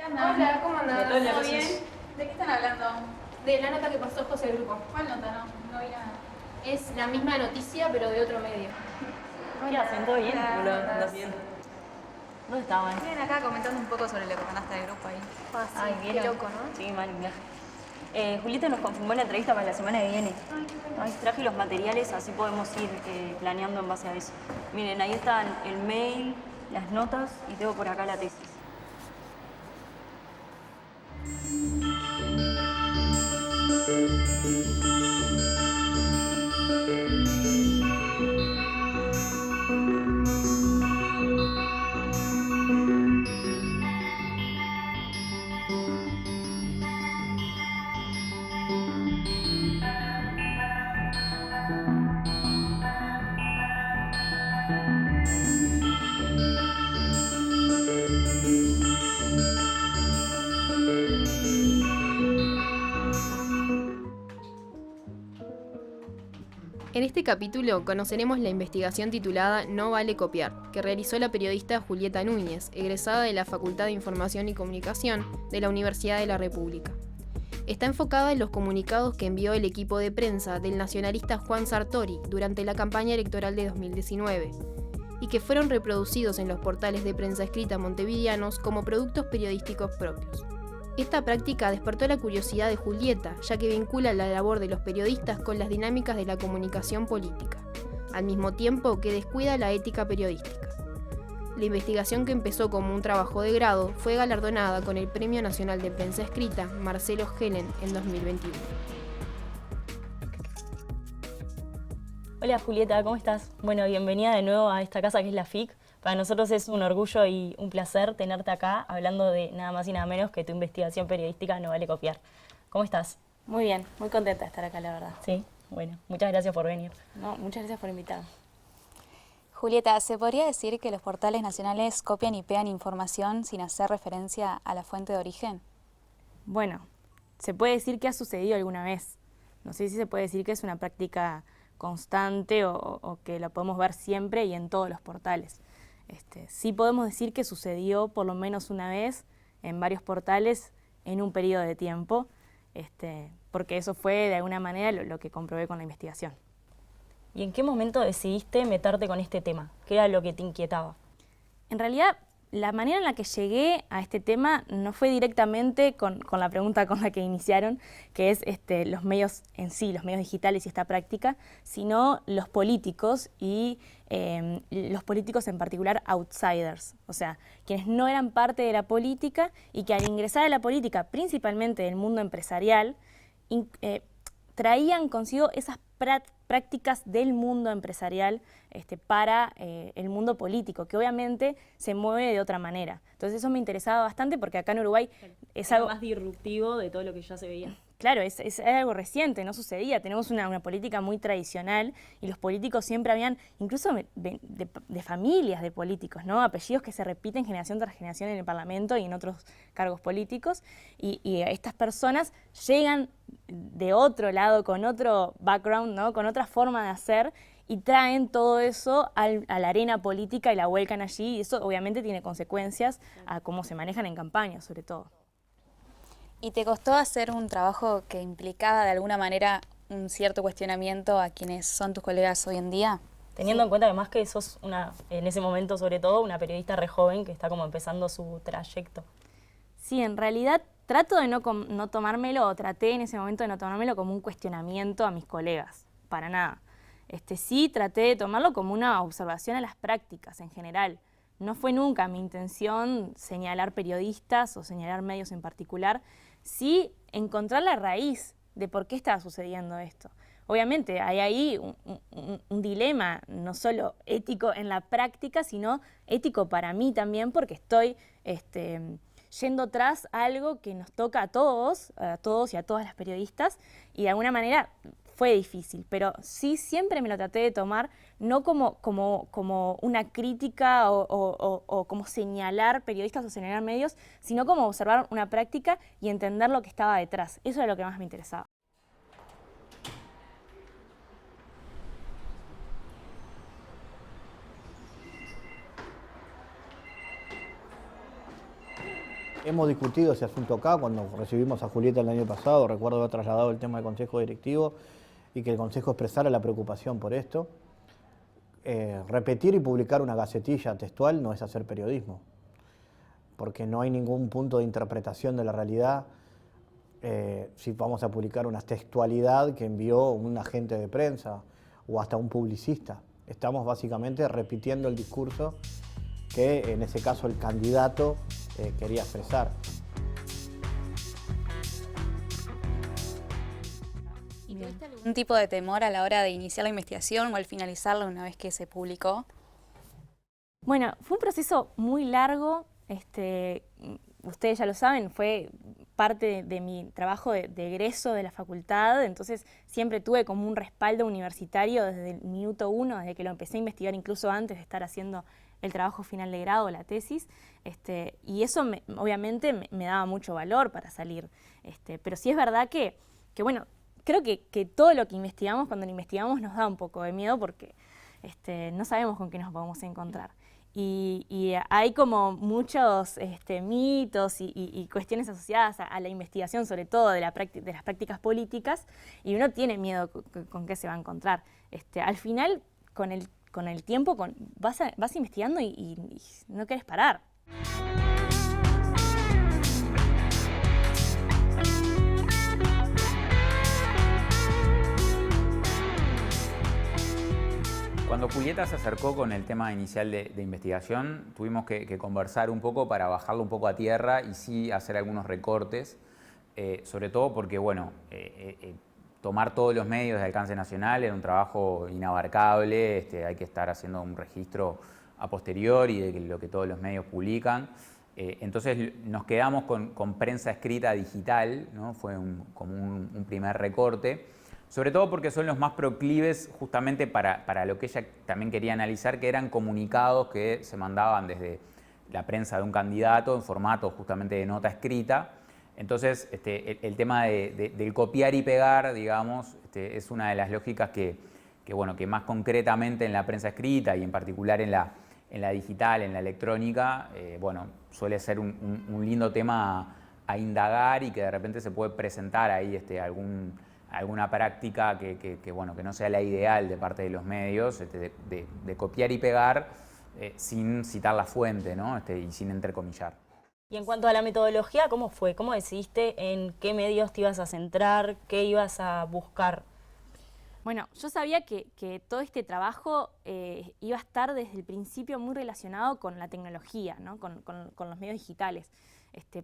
andan? Hola, ¿cómo andás? ¿Todo bien? ¿De qué están hablando? De la nota que pasó José Grupo. ¿Cuál nota? No vi nada. Es la misma noticia, pero de otro medio. ¿Qué hacen? ¿Todo bien? Hola, Hola, ¿cómo ¿andás andás? bien? ¿Dónde estaban? Vienen acá comentando un poco sobre lo que mandaste del grupo ahí. Ay, qué ¿vieron? loco, ¿no? Sí, mal viaje. Julieta nos confirmó la entrevista para la semana que viene. Ay, traje los materiales, así podemos ir planeando en base a eso. Miren, ahí están el mail, las notas y tengo por acá la tesis. En este capítulo conoceremos la investigación titulada No vale copiar, que realizó la periodista Julieta Núñez, egresada de la Facultad de Información y Comunicación de la Universidad de la República. Está enfocada en los comunicados que envió el equipo de prensa del nacionalista Juan Sartori durante la campaña electoral de 2019, y que fueron reproducidos en los portales de prensa escrita montevideanos como productos periodísticos propios. Esta práctica despertó la curiosidad de Julieta, ya que vincula la labor de los periodistas con las dinámicas de la comunicación política, al mismo tiempo que descuida la ética periodística. La investigación, que empezó como un trabajo de grado, fue galardonada con el Premio Nacional de Prensa Escrita Marcelo Helen en 2021. Hola Julieta, ¿cómo estás? Bueno, bienvenida de nuevo a esta casa que es la FIC. Para nosotros es un orgullo y un placer tenerte acá hablando de nada más y nada menos que tu investigación periodística No vale copiar. ¿Cómo estás? Muy bien, muy contenta de estar acá, la verdad. Sí, bueno, muchas gracias por venir. No, muchas gracias por invitarme. Julieta, ¿se podría decir que los portales nacionales copian y pegan información sin hacer referencia a la fuente de origen? Bueno, se puede decir que ha sucedido alguna vez. No sé si se puede decir que es una práctica constante o que la podemos ver siempre y en todos los portales. Sí podemos decir que sucedió por lo menos una vez en varios portales en un periodo de tiempo, porque eso fue de alguna manera lo que comprobé con la investigación. ¿Y en qué momento decidiste meterte con este tema? ¿Qué era lo que te inquietaba? En realidad, la manera en la que llegué a este tema no fue directamente con la pregunta con la que iniciaron, que es los medios en sí, los medios digitales y esta práctica, sino los políticos y los políticos en particular outsiders, o sea, quienes no eran parte de la política y que al ingresar a la política, principalmente del mundo empresarial, traían consigo esas prácticas del mundo empresarial para el mundo político, que obviamente se mueve de otra manera. Entonces eso me interesaba bastante porque acá en Uruguay es algo más disruptivo de todo lo que ya se veía. Claro, es algo reciente, no sucedía. Tenemos una política muy tradicional y los políticos siempre habían, incluso de familias de políticos, ¿no? Apellidos que se repiten generación tras generación en el Parlamento y en otros cargos políticos. Y estas personas llegan de otro lado, con otro background, ¿no? Con otra forma de hacer y traen todo eso a la arena política y la vuelcan allí. Y eso obviamente tiene consecuencias a cómo se manejan en campaña, sobre todo. ¿Y te costó hacer un trabajo que implicaba de alguna manera un cierto cuestionamiento a quienes son tus colegas hoy en día? Teniendo en cuenta además que sos en ese momento sobre todo, una periodista re joven que está como empezando su trayecto. Sí, en realidad trato de no tomármelo, o traté en ese momento de no tomármelo como un cuestionamiento a mis colegas, para nada. Sí traté de tomarlo como una observación a las prácticas en general. No fue nunca mi intención señalar periodistas o señalar medios en particular, sí encontrar la raíz de por qué estaba sucediendo esto. Obviamente hay ahí un dilema no solo ético en la práctica, sino ético para mí también, porque estoy yendo tras algo que nos toca a todos y a todas las periodistas, y de alguna manera fue difícil, pero sí siempre me lo traté de tomar no como una crítica o como señalar periodistas o señalar medios, sino como observar una práctica y entender lo que estaba detrás. Eso era lo que más me interesaba. Hemos discutido ese asunto acá cuando recibimos a Julieta el año pasado. Recuerdo haber trasladado el tema del Consejo Directivo y que el Consejo expresara la preocupación por esto. Repetir y publicar una gacetilla textual no es hacer periodismo, porque no hay ningún punto de interpretación de la realidad si vamos a publicar una textualidad que envió un agente de prensa o hasta un publicista. Estamos básicamente repitiendo el discurso que en ese caso el candidato quería expresar. ¿Y tuviste algún tipo de temor a la hora de iniciar la investigación o al finalizarla una vez que se publicó? Bueno, fue un proceso muy largo, ustedes ya lo saben, fue parte de mi trabajo de egreso de la facultad, entonces siempre tuve como un respaldo universitario desde el minuto uno, desde que lo empecé a investigar, incluso antes de estar haciendo el trabajo final de grado, la tesis, y eso obviamente me daba mucho valor para salir. Pero sí es verdad que bueno, creo que todo lo que investigamos, cuando lo investigamos nos da un poco de miedo porque no sabemos con qué nos vamos a encontrar. Y hay como muchos mitos y cuestiones asociadas a la investigación, sobre todo de las prácticas políticas, y uno tiene miedo con qué se va a encontrar. Al final, con el tiempo vas investigando y no quieres parar. Cuando Julieta se acercó con el tema inicial de investigación, tuvimos que conversar un poco para bajarlo un poco a tierra y sí hacer algunos recortes, sobre todo porque, bueno, tomar todos los medios de alcance nacional era un trabajo inabarcable, hay que estar haciendo un registro a posteriori de lo que todos los medios publican. Entonces nos quedamos con prensa escrita digital, ¿no? Fue como un primer recorte. Sobre todo porque son los más proclives justamente para lo que ella también quería analizar, que eran comunicados que se mandaban desde la prensa de un candidato en formato justamente de nota escrita. Entonces, el tema del copiar y pegar, digamos, es una de las lógicas que más concretamente en la prensa escrita y en particular en la digital, en la electrónica, suele ser un lindo tema a indagar y que de repente se puede presentar ahí alguna práctica que no sea la ideal de parte de los medios, de copiar y pegar sin citar la fuente, ¿no? Y sin entrecomillar. Y en cuanto a la metodología, ¿cómo fue? ¿Cómo decidiste en qué medios te ibas a centrar, qué ibas a buscar? Bueno, yo sabía que todo este trabajo iba a estar desde el principio muy relacionado con la tecnología, ¿no? con los medios digitales.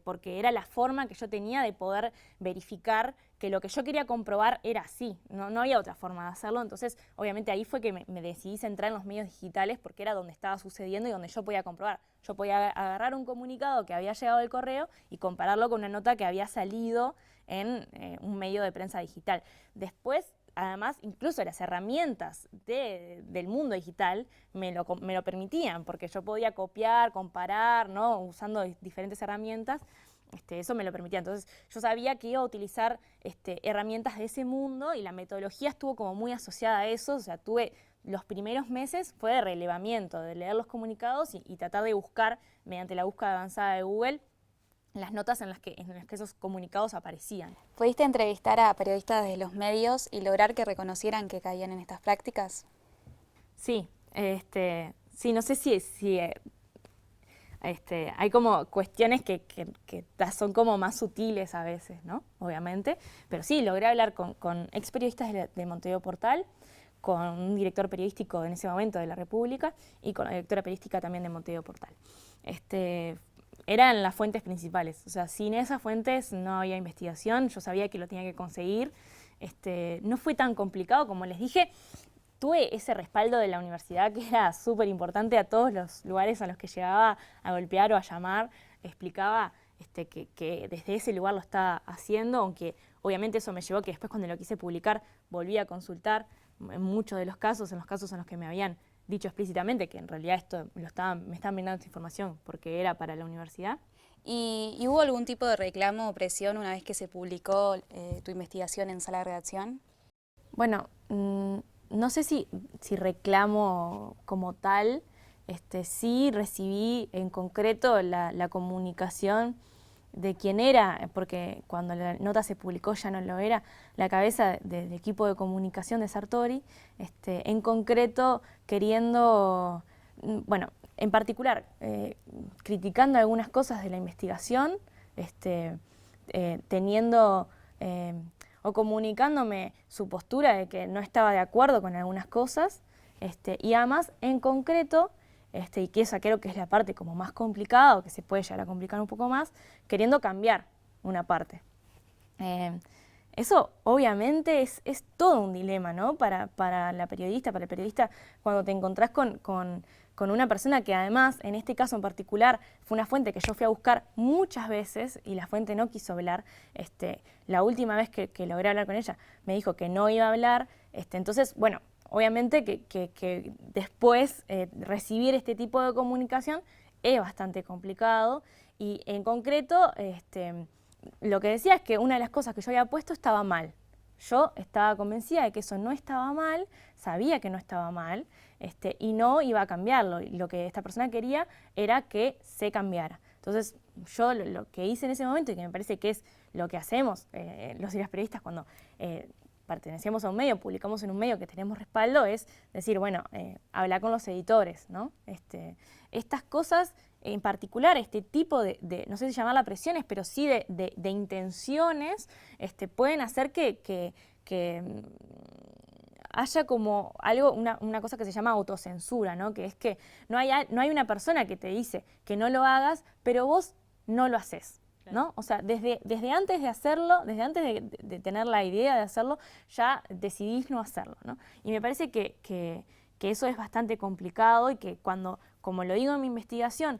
Porque era la forma que yo tenía de poder verificar que lo que yo quería comprobar era así, no había otra forma de hacerlo. Entonces, obviamente ahí fue que me decidí centrar en los medios digitales porque era donde estaba sucediendo y donde yo podía comprobar. Yo podía agarrar un comunicado que había llegado del correo y compararlo con una nota que había salido en un medio de prensa digital. Después, además, incluso las herramientas del mundo digital me lo permitían, porque yo podía copiar, comparar, ¿no? Usando diferentes herramientas, eso me lo permitía. Entonces yo sabía que iba a utilizar herramientas de ese mundo y la metodología estuvo como muy asociada a eso. O sea, los primeros meses fue de relevamiento, de leer los comunicados y tratar de buscar, mediante la búsqueda avanzada de Google, las notas en las que esos comunicados aparecían. ¿Pudiste entrevistar a periodistas de los medios y lograr que reconocieran que caían en estas prácticas? Sí, no sé si hay como cuestiones que son como más sutiles a veces, ¿no? Obviamente, pero sí, logré hablar con ex periodistas de Montevideo Portal, con un director periodístico en ese momento de La República y con la directora periodística también de Montevideo Portal. Eran las fuentes principales, o sea, sin esas fuentes no había investigación, yo sabía que lo tenía que conseguir. No fue tan complicado, como les dije, tuve ese respaldo de la universidad que era súper importante. A todos los lugares a los que llegaba a golpear o a llamar, explicaba que desde ese lugar lo estaba haciendo, aunque obviamente eso me llevó que después cuando lo quise publicar volví a consultar en muchos de los casos, en los que me habían dicho explícitamente que en realidad me estaban brindando esta información porque era para la universidad. ¿Y hubo algún tipo de reclamo o presión una vez que se publicó tu investigación en sala de redacción? Bueno, no sé si reclamo como tal. Sí recibí en concreto la comunicación de quién era, porque cuando la nota se publicó ya no lo era, la cabeza del equipo de comunicación de Sartori, en concreto queriendo, bueno, en particular, criticando algunas cosas de la investigación, teniendo o comunicándome su postura de que no estaba de acuerdo con algunas cosas, y además, en concreto, y que esa creo que es la parte como más complicada, o que se puede llegar a complicar un poco más, queriendo cambiar una parte. Eso obviamente es todo un dilema, ¿no? Para la periodista, para el periodista, cuando te encontrás con una persona que además, en este caso en particular, fue una fuente que yo fui a buscar muchas veces y la fuente no quiso hablar. La última vez que logré hablar con ella me dijo que no iba a hablar, entonces, bueno, obviamente que después recibir este tipo de comunicación es bastante complicado y en concreto lo que decía es que una de las cosas que yo había puesto estaba mal. Yo estaba convencida de que eso no estaba mal, sabía que no estaba mal y no iba a cambiarlo. Lo que esta persona quería era que se cambiara. Entonces yo lo que hice en ese momento y que me parece que es lo que hacemos los y las periodistas cuando pertenecemos a un medio, publicamos en un medio que tenemos respaldo, es decir, bueno, hablar con los editores, ¿no? Estas cosas, en particular, este tipo de no sé si llamarla presiones, pero sí de intenciones, pueden hacer que haya como algo, una cosa que se llama autocensura, ¿no? Que es que no hay una persona que te dice que no lo hagas, pero vos no lo haces, ¿no? O sea, desde antes de hacerlo, desde antes de tener la idea de hacerlo, ya decidís no hacerlo, ¿no? Y me parece que eso es bastante complicado y que cuando, como lo digo en mi investigación,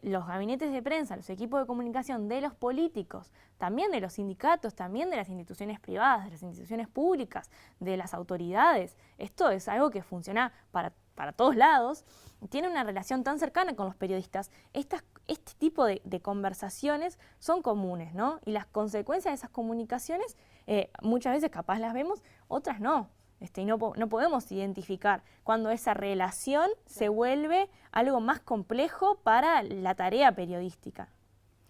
los gabinetes de prensa, los equipos de comunicación de los políticos, también de los sindicatos, también de las instituciones privadas, de las instituciones públicas, de las autoridades, esto es algo que funciona para todos lados, tiene una relación tan cercana con los periodistas, este tipo de conversaciones son comunes, ¿no? Y las consecuencias de esas comunicaciones muchas veces capaz las vemos, otras no. Y no podemos identificar cuando esa relación se vuelve algo más complejo para la tarea periodística.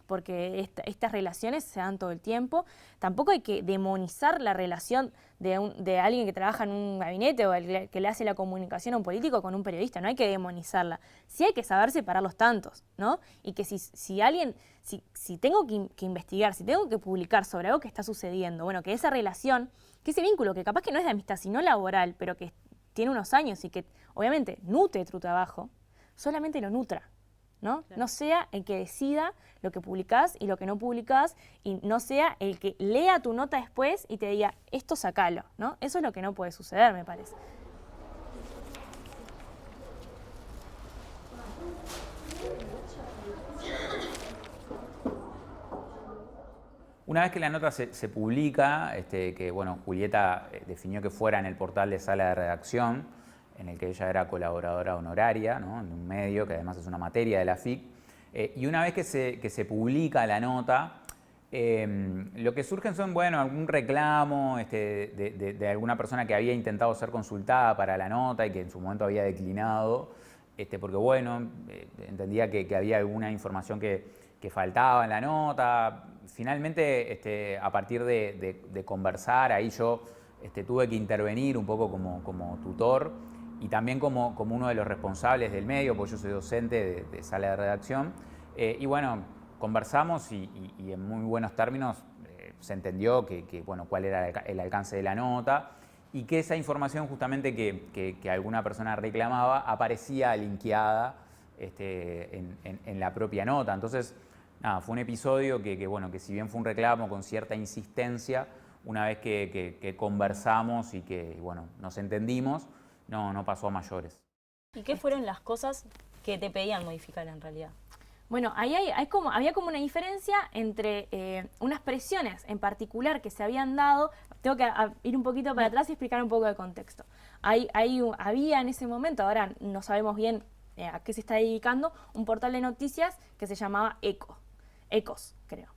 Porque estas relaciones se dan todo el tiempo. Tampoco hay que demonizar la relación de alguien que trabaja en un gabinete o el que le hace la comunicación a un político con un periodista. No hay que demonizarla. Sí hay que saber separar los tantos, ¿no? Y que si tengo que investigar, si tengo que publicar sobre algo que está sucediendo, bueno, que esa relación, que ese vínculo, que capaz que no es de amistad, sino laboral, pero que tiene unos años y que obviamente nutre tu trabajo, solamente lo nutra, ¿no? Claro. No sea el que decida lo que publicás y lo que no publicás y no sea el que lea tu nota después y te diga, esto sacalo, ¿no? Eso es lo que no puede suceder, me parece. Una vez que la nota se publica, que bueno, Julieta definió que fuera en el portal de Sala de Redacción, en el que ella era colaboradora honoraria, ¿no? En un medio que además es una materia de la FIC, y una vez que se publica la nota, lo que surgen son, bueno, algún reclamo de alguna persona que había intentado ser consultada para la nota y que en su momento había declinado, porque bueno, entendía que había alguna información que faltaba en la nota. Finalmente, a partir de conversar, ahí yo tuve que intervenir un poco como tutor y también como uno de los responsables del medio, porque yo soy docente de Sala de Redacción. Y bueno, conversamos y en muy buenos términos se entendió bueno, cuál era el alcance de la nota y que esa información justamente que alguna persona reclamaba aparecía linkeada en la propia nota. Entonces, nada, fue un episodio bueno, que si bien fue un reclamo con cierta insistencia, una vez que conversamos y que bueno, nos entendimos, no pasó a mayores. ¿Y qué fueron las cosas que te pedían modificar en realidad? Bueno, ahí había como una diferencia entre unas presiones en particular que se habían dado. Tengo que ir un poquito para atrás y explicar un poco de contexto. Había en ese momento, ahora no sabemos bien a qué se está dedicando, un portal de noticias que se llamaba Ecos, creo.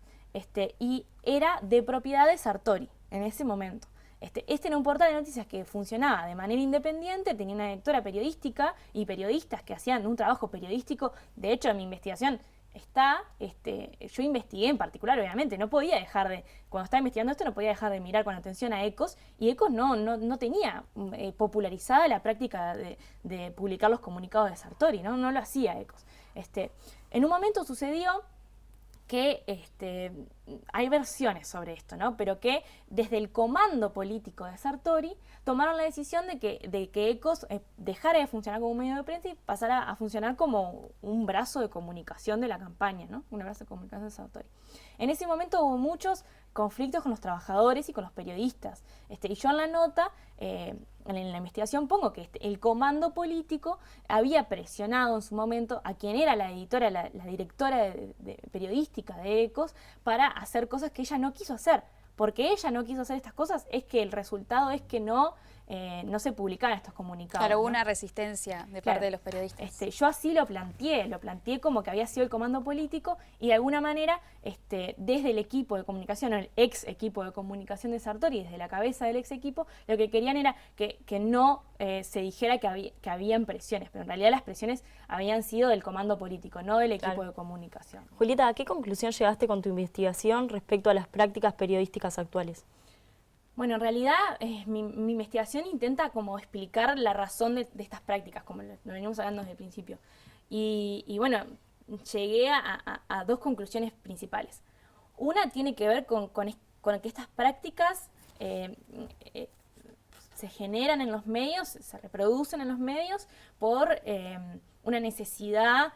Y era de propiedad de Sartori en ese momento. Este era un portal de noticias que funcionaba de manera independiente, tenía una directora periodística y periodistas que hacían un trabajo periodístico. De hecho, en mi investigación yo investigué en particular, obviamente, no podía dejar de, cuando estaba investigando esto, no podía dejar de mirar con atención a ECOS, y ECOS no tenía popularizada la práctica de publicar los comunicados de Sartori, no lo hacía ECOS. En un momento sucedió que hay versiones sobre esto, ¿no? Pero que desde el comando político de Sartori tomaron la decisión de que ECOS dejara de funcionar como un medio de prensa y pasara a funcionar como un brazo de comunicación de la campaña, ¿no? Un brazo de comunicación de Sartori. En ese momento hubo muchos conflictos con los trabajadores y con los periodistas. Y yo en la nota, en la investigación pongo que el comando político había presionado en su momento a quien era la editora, la directora periodística de ECOS, para hacer cosas que ella no quiso hacer. Porque ella no quiso hacer estas cosas, es que el resultado es que no se publicaban estos comunicados. Claro, hubo ¿no? una resistencia de parte de los periodistas. Yo así lo planteé como que había sido el comando político y de alguna manera desde el equipo de comunicación, el ex equipo de comunicación de Sartori, desde la cabeza del ex equipo, lo que querían era que no se dijera que habían presiones, pero en realidad las presiones habían sido del comando político, no del equipo de comunicación. Julieta, ¿a qué conclusión llegaste con tu investigación respecto a las prácticas periodísticas actuales? Bueno, en realidad mi investigación intenta como explicar la razón de estas prácticas, como lo venimos hablando desde el principio. Y bueno, llegué a dos conclusiones principales. Una tiene que ver con que estas prácticas se generan en los medios, se reproducen en los medios por una necesidad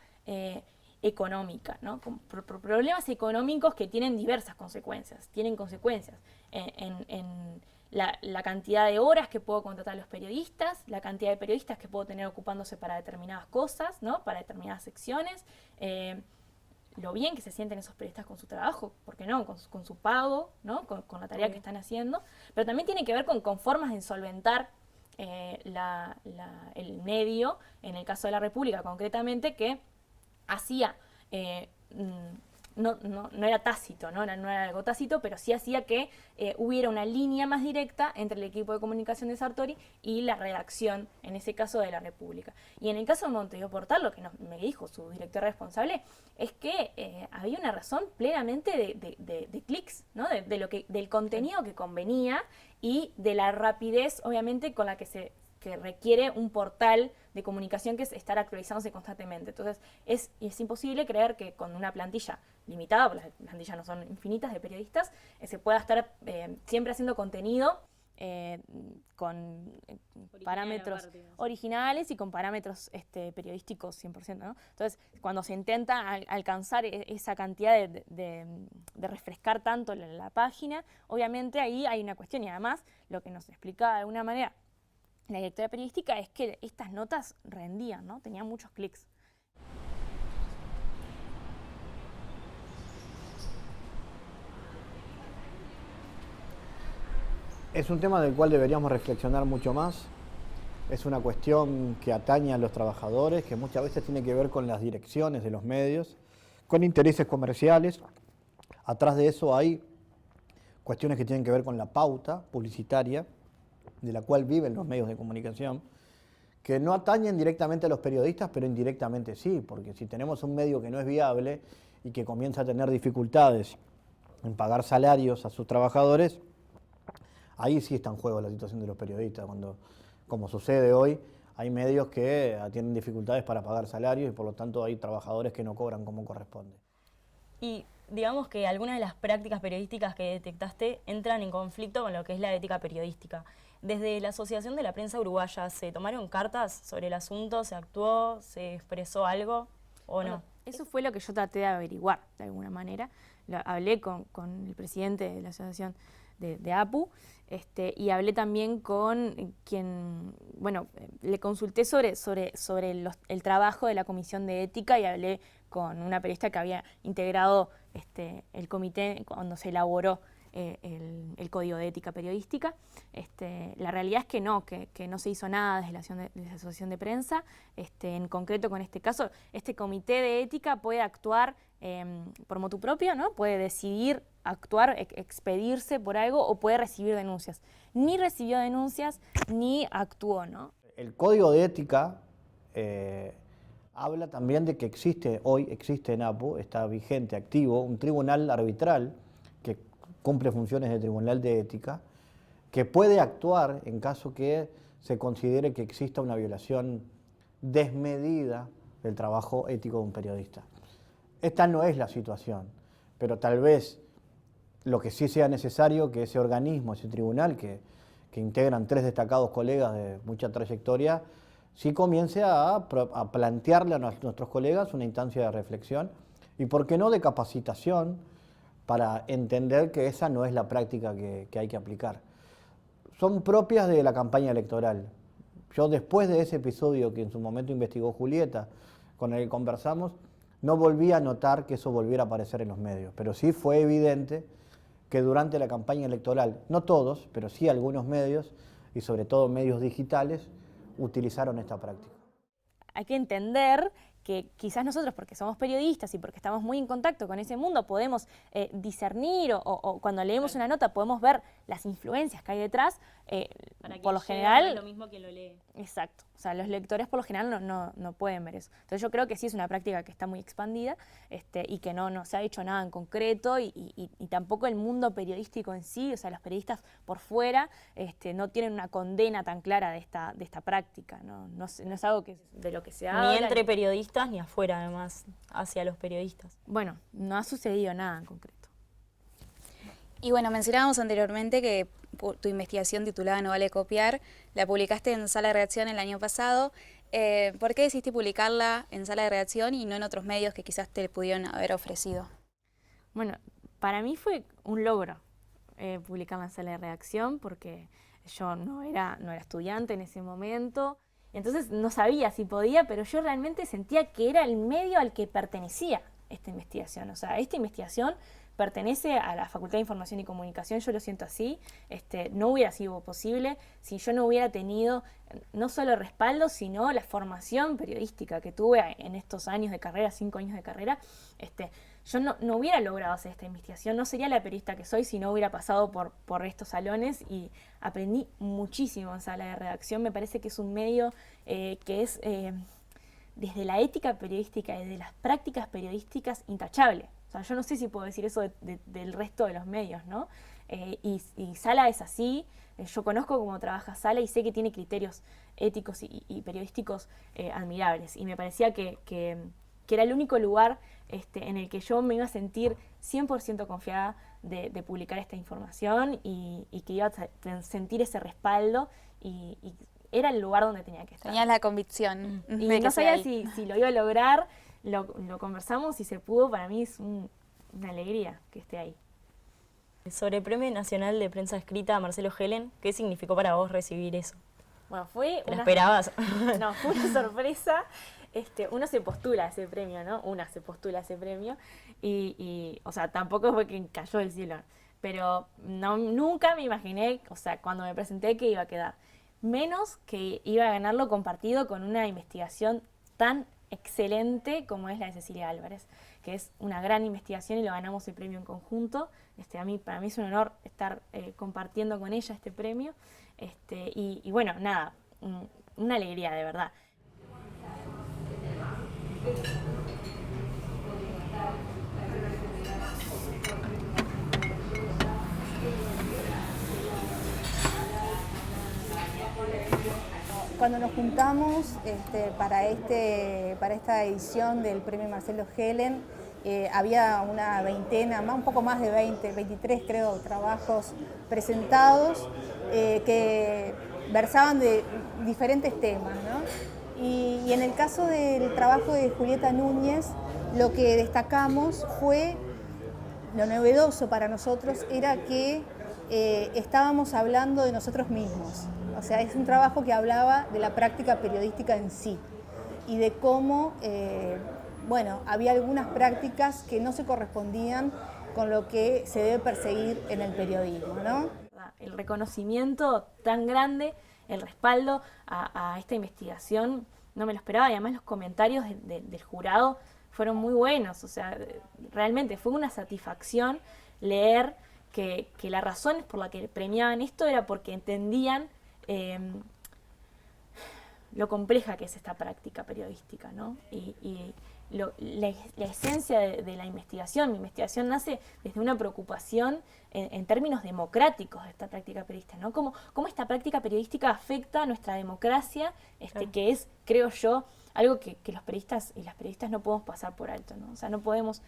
económica, ¿no? Por problemas económicos que tienen diversas consecuencias. Tienen consecuencias en la cantidad de horas que puedo contratar a los periodistas, la cantidad de periodistas que puedo tener ocupándose para determinadas cosas, ¿no? Para determinadas secciones, lo bien que se sienten esos periodistas con su trabajo, ¿por qué no? Con su pago, ¿no? Con la tarea que están haciendo, pero también tiene que ver con formas de solventar el medio, en el caso de la República concretamente, que hacía, no era tácito, no era algo tácito, pero sí hacía que hubiera una línea más directa entre el equipo de comunicación de Sartori y la redacción, en ese caso de la República. Y en el caso de Montevideo Portal, lo que me dijo su director responsable es que había una razón plenamente de clics, ¿no? Del contenido que convenía y de la rapidez, obviamente, con la que requiere un portal de comunicación, que es estar actualizándose constantemente. Entonces, es imposible creer que con una plantilla limitada, porque las plantillas no son infinitas de periodistas, se pueda estar siempre haciendo contenido con parámetros originales y con parámetros periodísticos 100%, ¿no? Entonces, cuando se intenta alcanzar esa cantidad de refrescar tanto la página, obviamente ahí hay una cuestión, y además lo que nos explicaba de alguna manera la directora periodística es que estas notas rendían, ¿no? Tenían muchos clics. Es un tema del cual deberíamos reflexionar mucho más. Es una cuestión que atañe a los trabajadores, que muchas veces tiene que ver con las direcciones de los medios, con intereses comerciales. Atrás de eso hay cuestiones que tienen que ver con la pauta publicitaria, de la cual viven los medios de comunicación, que no atañen directamente a los periodistas, pero indirectamente sí, porque si tenemos un medio que no es viable y que comienza a tener dificultades en pagar salarios a sus trabajadores, ahí sí está en juego la situación de los periodistas, cuando, como sucede hoy, hay medios que tienen dificultades para pagar salarios y por lo tanto hay trabajadores que no cobran como corresponde. Y digamos que algunas de las prácticas periodísticas que detectaste entran en conflicto con lo que es la ética periodística. Desde la Asociación de la Prensa Uruguaya, ¿se tomaron cartas sobre el asunto? ¿Se actuó? ¿Se expresó algo o no? Eso fue lo que yo traté de averiguar, de alguna manera. Hablé con el presidente de la Asociación de APU, y hablé también con quien, bueno, le consulté sobre el trabajo de la Comisión de Ética, y hablé con una periodista que había integrado el comité cuando se elaboró el Código de Ética Periodística. La realidad es que no se hizo nada desde la Asociación de Prensa. En concreto, con este caso, este comité de ética puede actuar por motu propio, ¿no? Puede decidir actuar, expedirse por algo, o puede recibir denuncias. Ni recibió denuncias, ni actuó, ¿no? El Código de Ética habla también de que existe en APU, está vigente, activo, un tribunal arbitral que cumple funciones de tribunal de ética, que puede actuar en caso que se considere que exista una violación desmedida del trabajo ético de un periodista. Esta no es la situación, pero tal vez lo que sí sea necesario que ese organismo, ese tribunal que integran 3 destacados colegas de mucha trayectoria, sí comience a plantearle a nuestros colegas una instancia de reflexión y, por qué no, de capacitación para entender que esa no es la práctica que hay que aplicar. Son propias de la campaña electoral. Yo, después de ese episodio que en su momento investigó Julieta, con el que conversamos, no volví a notar que eso volviera a aparecer en los medios, pero sí fue evidente que durante la campaña electoral, no todos, pero sí algunos medios, y sobre todo medios digitales, utilizaron esta práctica. Hay que entender que quizás nosotros, porque somos periodistas y porque estamos muy en contacto con ese mundo, podemos discernir o cuando leemos una nota podemos ver las influencias que hay detrás. Por lo general, lo mismo que lo lee. Exacto. O sea, los lectores por lo general no pueden ver eso. Entonces yo creo que sí es una práctica que está muy expandida y que no se ha hecho nada en concreto y tampoco el mundo periodístico en sí, o sea, los periodistas por fuera no tienen una condena tan clara de esta práctica. No es algo de lo que se habla. Ni entre periodistas ni afuera, además, hacia los periodistas. Bueno, no ha sucedido nada en concreto. Y bueno, mencionábamos anteriormente que tu investigación titulada No vale copiar, la publicaste en Sala de Redacción el año pasado. ¿Por qué decidiste publicarla en Sala de Redacción y no en otros medios que quizás te pudieron haber ofrecido? Bueno, para mí fue un logro publicarla en Sala de Redacción porque yo no era estudiante en ese momento. Entonces no sabía si podía, pero yo realmente sentía que era el medio al que pertenecía esta investigación. O sea, esta investigación pertenece a la Facultad de Información y Comunicación, yo lo siento así. No hubiera sido posible si yo no hubiera tenido no solo el respaldo, sino la formación periodística que tuve en estos años de carrera, 5 años de carrera. Yo no hubiera logrado hacer esta investigación, no sería la periodista que soy si no hubiera pasado por estos salones, y aprendí muchísimo en Sala de Redacción. Me parece que es un medio que es, desde la ética periodística y de las prácticas periodísticas, intachable. O sea, yo no sé si puedo decir eso del resto de los medios, ¿no? Y Sala es así. Yo conozco cómo trabaja Sala y sé que tiene criterios éticos y periodísticos admirables. Y me parecía que era el único lugar en el que yo me iba a sentir 100% confiada de publicar esta información y que iba a sentir ese respaldo y era el lugar donde tenía que estar. Tenías la convicción. Y de no que sea sabía ahí. si lo iba a lograr, lo conversamos y se pudo. Para mí es una alegría que esté ahí. Sobre el Premio Nacional de Prensa Escrita Marcelo Helen, ¿qué significó para vos recibir eso? Bueno, fue ¿Te lo esperabas? No, fue una sorpresa. Uno se postula a ese premio, ¿no? Una se postula a ese premio y o sea, tampoco fue que cayó del cielo. Pero nunca me imaginé, o sea, cuando me presenté, que iba a quedar. Menos que iba a ganarlo compartido con una investigación tan excelente como es la de Cecilia Álvarez, que es una gran investigación y lo ganamos el premio en conjunto. Para mí es un honor estar compartiendo con ella este premio. Y bueno, nada, una alegría de verdad. Cuando nos juntamos para esta edición del Premio Marcelo Helen, había una veintena, un poco más de 20, 23 creo, trabajos presentados que versaban de diferentes temas, ¿no? Y en el caso del trabajo de Julieta Núñez, lo que destacamos fue, lo novedoso para nosotros era que estábamos hablando de nosotros mismos. O sea, es un trabajo que hablaba de la práctica periodística en sí y de cómo, había algunas prácticas que no se correspondían con lo que se debe perseguir en el periodismo, ¿no? El reconocimiento tan grande, el respaldo a esta investigación, no me lo esperaba, y además los comentarios del jurado fueron muy buenos. O sea, realmente fue una satisfacción leer que la razón por la que premiaban esto era porque entendían lo compleja que es esta práctica periodística, ¿no? Y la esencia de la investigación. Mi investigación nace desde una preocupación en términos democráticos de esta práctica periodística, ¿no? Cómo esta práctica periodística afecta a nuestra democracia, Claro. que es, creo yo, algo que los periodistas y las periodistas no podemos pasar por alto, ¿no? O sea, no podemos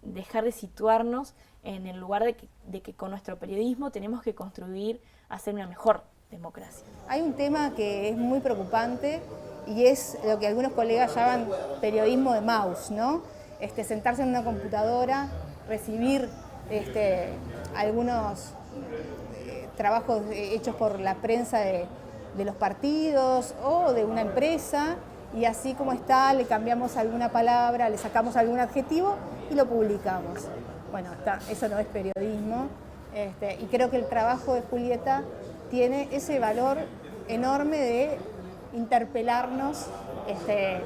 dejar de situarnos en el lugar de que con nuestro periodismo tenemos que construir, hacer una mejor democracia. Hay un tema que es muy preocupante y es lo que algunos colegas llaman periodismo de mouse, ¿no? Sentarse en una computadora, recibir algunos trabajos hechos por la prensa de los partidos o de una empresa, y así como está, le cambiamos alguna palabra, le sacamos algún adjetivo y lo publicamos. Bueno, eso no es periodismo, y creo que el trabajo de Julieta tiene ese valor enorme de interpelarnos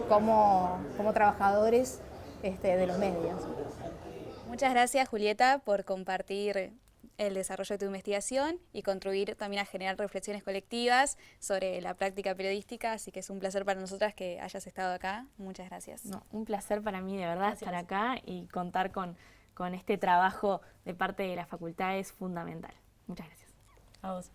como trabajadores de los medios. Muchas gracias, Julieta, por compartir el desarrollo de tu investigación y contribuir también a generar reflexiones colectivas sobre la práctica periodística, así que es un placer para nosotras que hayas estado acá. Muchas gracias. No, un placer para mí, de verdad, estar acá y contar con este trabajo de parte de la facultad es fundamental. Muchas gracias. A vos.